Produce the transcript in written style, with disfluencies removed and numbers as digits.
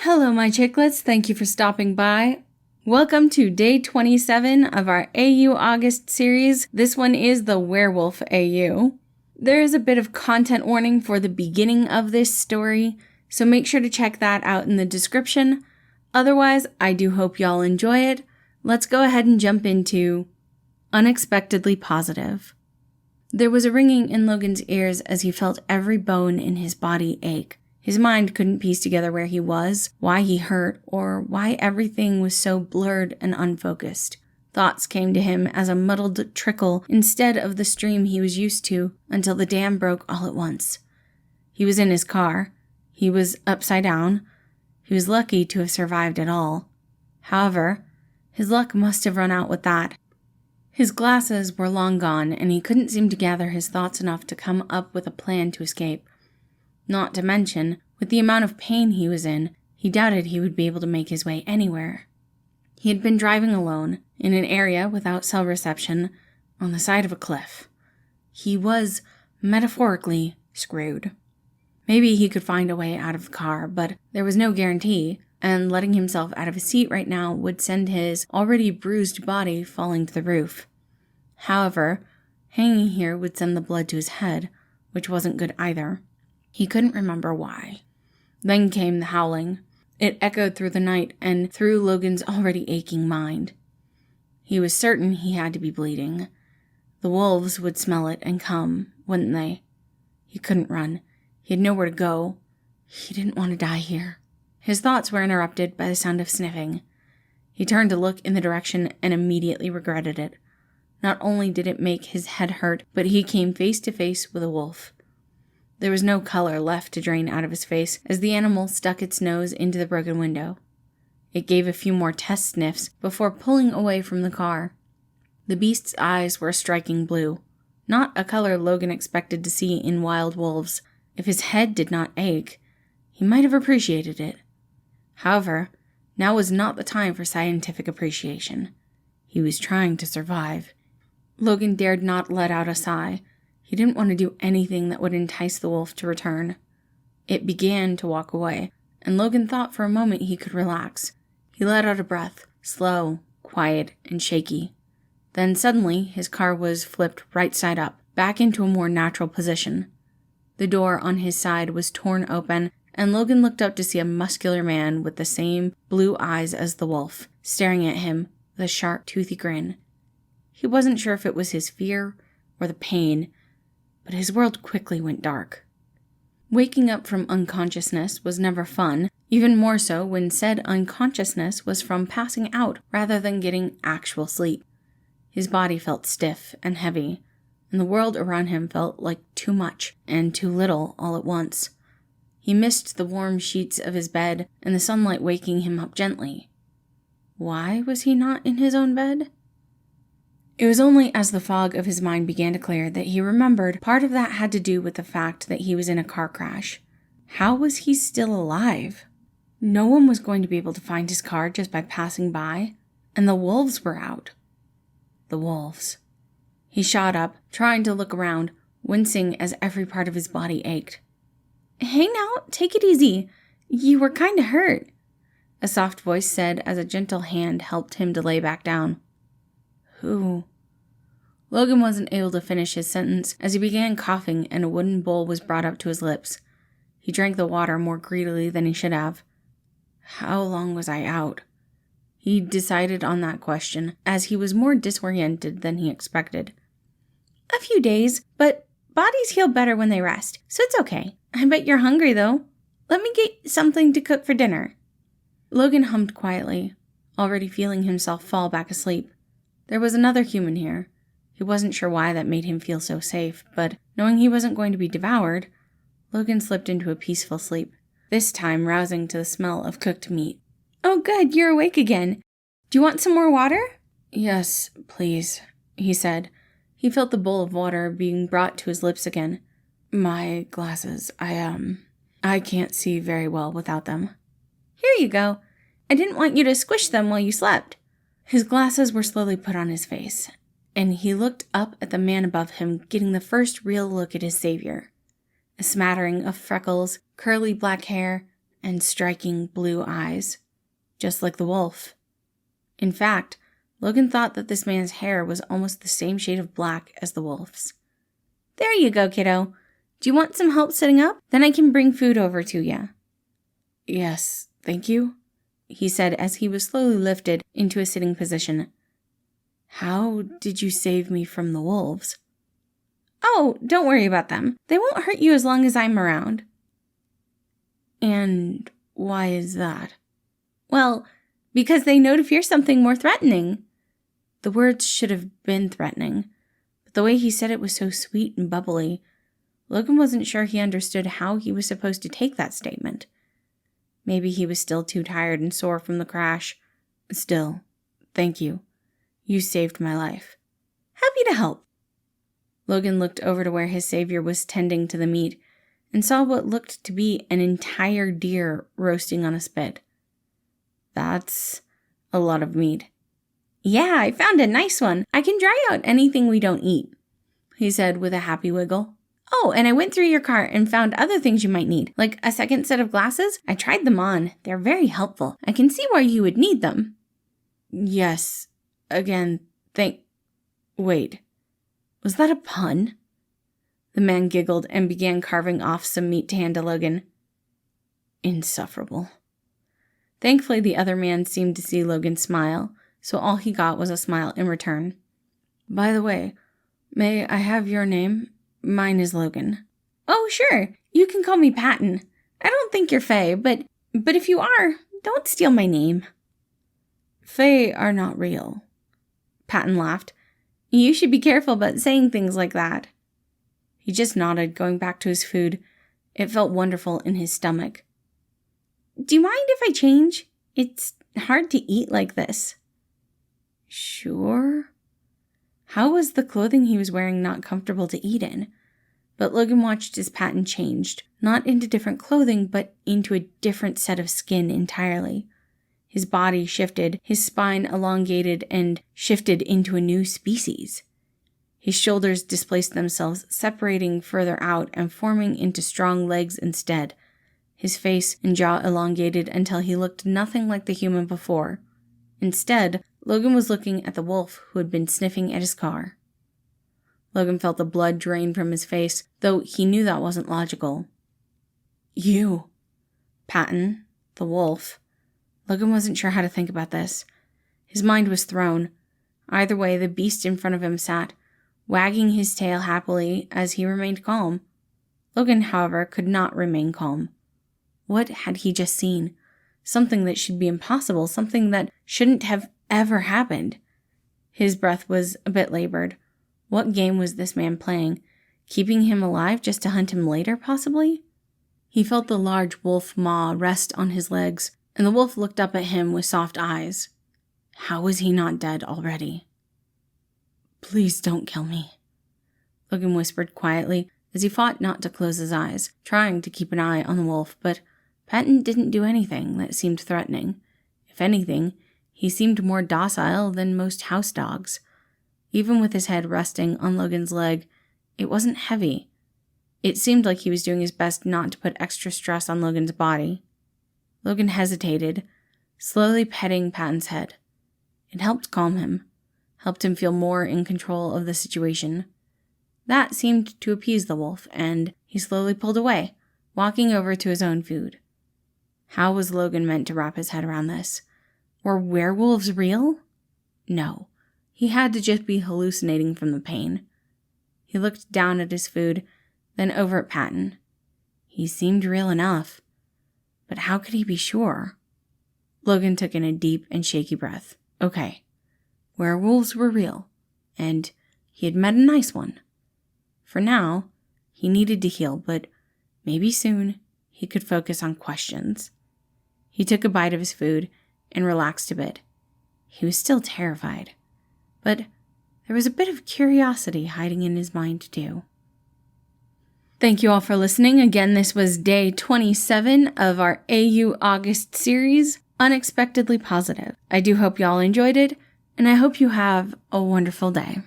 Hello, my chicklets. Thank you for stopping by. Welcome to day 27 of our AU August series. This one is the Werewolf AU. There is a bit of content warning for the beginning of this story, so make sure to check that out in the description. Otherwise, I do hope y'all enjoy it. Let's go ahead and jump into Unexpectedly Positive. There was a ringing in Logan's ears as he felt every bone in his body ache. His mind couldn't piece together where he was, why he hurt, or why everything was so blurred and unfocused. Thoughts came to him as a muddled trickle instead of the stream he was used to, until the dam broke all at once. He was in his car. He was upside down. He was lucky to have survived at all. However, his luck must have run out with that. His glasses were long gone, and he couldn't seem to gather his thoughts enough to come up with a plan to escape. Not to mention, with the amount of pain he was in, he doubted he would be able to make his way anywhere. He had been driving alone, in an area without cell reception, on the side of a cliff. He was, metaphorically, screwed. Maybe he could find a way out of the car, but there was no guarantee, and letting himself out of his seat right now would send his already bruised body falling to the roof. However, hanging here would send the blood to his head, which wasn't good either. He couldn't remember why. Then came the howling. It echoed through the night and through Logan's already aching mind. He was certain he had to be bleeding. The wolves would smell it and come, wouldn't they? He couldn't run. He had nowhere to go. He didn't want to die here. His thoughts were interrupted by the sound of sniffing. He turned to look in the direction and immediately regretted it. Not only did it make his head hurt, but he came face to face with a wolf. There was no color left to drain out of his face as the animal stuck its nose into the broken window. It gave a few more test sniffs before pulling away from the car. The beast's eyes were a striking blue, not a color Logan expected to see in wild wolves. If his head did not ache, he might have appreciated it. However, now was not the time for scientific appreciation. He was trying to survive. Logan dared not let out a sigh. He didn't want to do anything that would entice the wolf to return. It began to walk away, and Logan thought for a moment he could relax. He let out a breath, slow, quiet, and shaky. Then suddenly, his car was flipped right side up, back into a more natural position. The door on his side was torn open, and Logan looked up to see a muscular man with the same blue eyes as the wolf, staring at him with a sharp, toothy grin. He wasn't sure if it was his fear or the pain, but his world quickly went dark. Waking up from unconsciousness was never fun, even more so when said unconsciousness was from passing out rather than getting actual sleep. His body felt stiff and heavy, and the world around him felt like too much and too little all at once. He missed the warm sheets of his bed and the sunlight waking him up gently. Why was he not in his own bed? It was only as the fog of his mind began to clear that he remembered part of that had to do with the fact that he was in a car crash. How was he still alive? No one was going to be able to find his car just by passing by, and the wolves were out. The wolves. He shot up, trying to look around, wincing as every part of his body ached. "Hey now, take it easy. You were kinda hurt," a soft voice said as a gentle hand helped him to lay back down. Who? Logan wasn't able to finish his sentence as he began coughing and a wooden bowl was brought up to his lips. He drank the water more greedily than he should have. How long was I out? He decided on that question as he was more disoriented than he expected. "A few days, but bodies heal better when they rest, so it's okay. I bet you're hungry, though. Let me get something to cook for dinner." Logan hummed quietly, already feeling himself fall back asleep. There was another human here. He wasn't sure why that made him feel so safe, but knowing he wasn't going to be devoured, Logan slipped into a peaceful sleep, this time rousing to the smell of cooked meat. "Oh good, you're awake again. Do you want some more water?" "Yes, please," he said. He felt the bowl of water being brought to his lips again. "My glasses, I can't see very well without them." "Here you go. I didn't want you to squish them while you slept." His glasses were slowly put on his face, and he looked up at the man above him, getting the first real look at his savior. A smattering of freckles, curly black hair, and striking blue eyes, just like the wolf. In fact, Logan thought that this man's hair was almost the same shade of black as the wolf's. "There you go, kiddo. Do you want some help sitting up? Then I can bring food over to you." "Yes, thank you," he said as he was slowly lifted into a sitting position. "How did you save me from the wolves?" "Oh, don't worry about them. They won't hurt you as long as I'm around." "And why is that?" "Well, because they know to fear something more threatening." The words should have been threatening, but the way he said it was so sweet and bubbly. Logan wasn't sure he understood how he was supposed to take that statement. Maybe he was still too tired and sore from the crash. "Still, thank you. You saved my life." "Happy to help." Logan looked over to where his savior was tending to the meat and saw what looked to be an entire deer roasting on a spit. "That's a lot of meat." "Yeah, I found a nice one. I can dry out anything we don't eat," he said with a happy wiggle. "Oh, and I went through your cart and found other things you might need, like a second set of glasses. I tried them on. They're very helpful. I can see why you would need them." "Yes, again, Wait, was that a pun?" The man giggled and began carving off some meat to hand to Logan. Insufferable. Thankfully, the other man seemed to see Logan smile, so all he got was a smile in return. "By the way, may I have your name? Mine is Logan." "Oh, sure. You can call me Patton. I don't think you're Faye, but if you are, don't steal my name." "Faye are not real." Patton laughed. "You should be careful about saying things like that." He just nodded, going back to his food. It felt wonderful in his stomach. "Do you mind if I change? It's hard to eat like this." "Sure." How was the clothing he was wearing not comfortable to eat in? But Logan watched as Patton changed, not into different clothing, but into a different set of skin entirely. His body shifted, his spine elongated and shifted into a new species. His shoulders displaced themselves, separating further out and forming into strong legs instead. His face and jaw elongated until he looked nothing like the human before. Instead, Logan was looking at the wolf who had been sniffing at his car. Logan felt the blood drain from his face, though he knew that wasn't logical. "You." Patton, the wolf. Logan wasn't sure how to think about this. His mind was thrown. Either way, the beast in front of him sat, wagging his tail happily as he remained calm. Logan, however, could not remain calm. What had he just seen? Something that should be impossible, something that shouldn't have ever happened. His breath was a bit labored. What game was this man playing? Keeping him alive just to hunt him later, possibly? He felt the large wolf maw rest on his legs, and the wolf looked up at him with soft eyes. How was he not dead already? "Please don't kill me," Logan whispered quietly as he fought not to close his eyes, trying to keep an eye on the wolf, but Patton didn't do anything that seemed threatening. If anything, he seemed more docile than most house dogs. Even with his head resting on Logan's leg, it wasn't heavy. It seemed like he was doing his best not to put extra stress on Logan's body. Logan hesitated, slowly petting Patton's head. It helped calm him, helped him feel more in control of the situation. That seemed to appease the wolf, and he slowly pulled away, walking over to his own food. How was Logan meant to wrap his head around this? Were werewolves real? No, he had to just be hallucinating from the pain. He looked down at his food, then over at Patton. He seemed real enough. But how could he be sure? Logan took in a deep and shaky breath. Okay, werewolves were real, and he had met a nice one. For now, he needed to heal, but maybe soon he could focus on questions. He took a bite of his food and relaxed a bit. He was still terrified, but there was a bit of curiosity hiding in his mind too. Thank you all for listening. Again, this was day 27 of our AU August series, Unexpectedly Positive. I do hope y'all enjoyed it, and I hope you have a wonderful day.